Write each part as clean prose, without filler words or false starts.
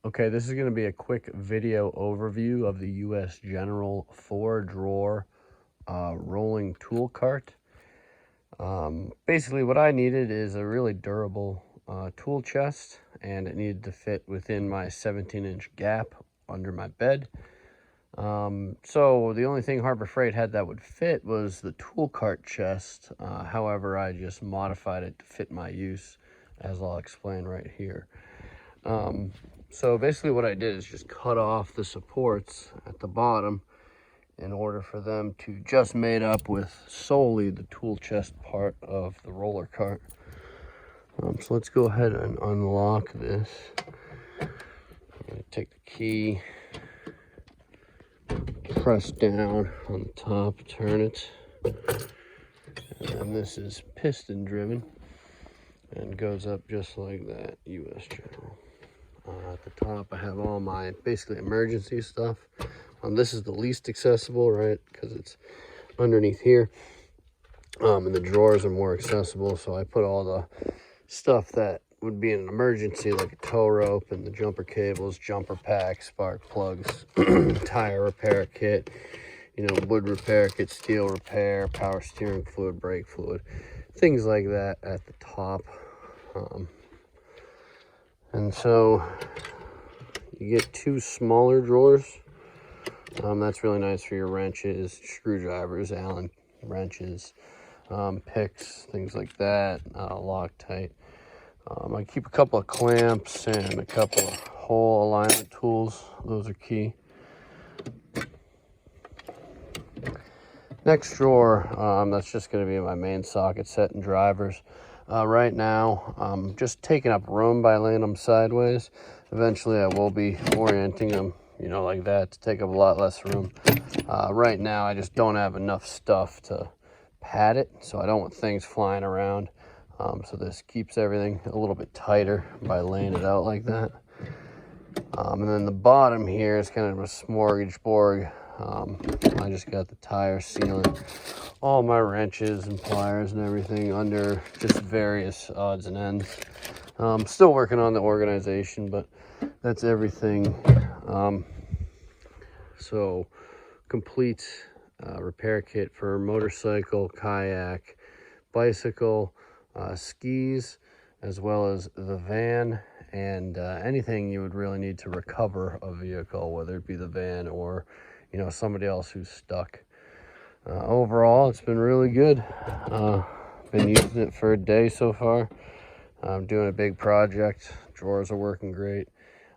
Okay, this is going to be a quick video overview of the US General 4-drawer rolling tool cart. Basically what I needed is a really durable tool chest, and it needed to fit within my 17-inch gap under my bed. So the only thing Harbor Freight had that would fit was the tool cart chest. However, I just modified it to fit my use, as I'll explain right here. So basically what I did is just cut off the supports at the bottom in order for them to just made up with solely the tool chest part of the roller cart. So let's go ahead and unlock this. I'm going to take the key, press down on the top, turn it, and this is piston driven and goes up just like that. US General. At the top I have all my basically emergency stuff. This is the least accessible, right, because it's underneath here, and the drawers are more accessible, so I put all the stuff that would be in an emergency, like a tow rope and the jumper cables, jumper packs, spark plugs, tire repair kit, wood repair kit, steel repair, power steering fluid, brake fluid, things like that at the top. And so you get two smaller drawers. That's really nice for your wrenches, screwdrivers, Allen wrenches, picks, things like that, Loctite. I keep a couple of clamps and a couple of hole alignment tools. Those are key. Next drawer, that's just going to be my main socket set and drivers. Right now, I'm just taking up room by laying them sideways. Eventually, I will be orienting them, like that, to take up a lot less room. Right now, I just don't have enough stuff to pad it, so I don't want things flying around. So this keeps everything a little bit tighter by laying it out like that. And then the bottom here is kind of a smorgasbord. I just got the tire sealant, all my wrenches and pliers and everything under just various odds and ends. Still working on the organization, but that's everything. So complete repair kit for motorcycle, kayak, bicycle, skis, as well as the van, and anything you would really need to recover a vehicle, whether it be the van or somebody else who's stuck. Overall, it's been really good. Been using it for a day so far. I'm doing a big project. Drawers are working great.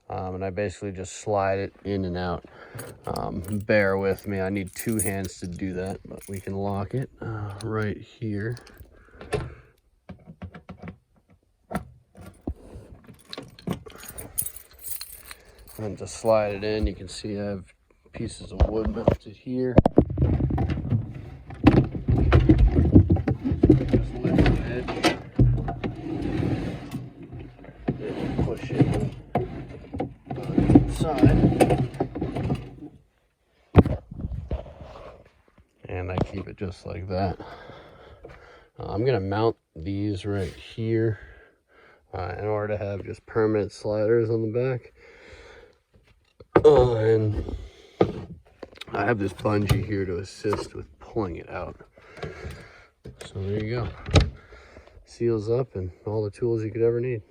And I basically just slide it in and out. Bear with me, I need two hands to do that, but we can lock it right here. And to slide it in, you can see I have pieces of wood mounted here. Just lift the edge and push it on the inside. And I keep it just like that. I'm going to mount these right here in order to have just permanent sliders on the back. And I have this bungee here to assist with pulling it out. So there you go. Seals up and all the tools you could ever need.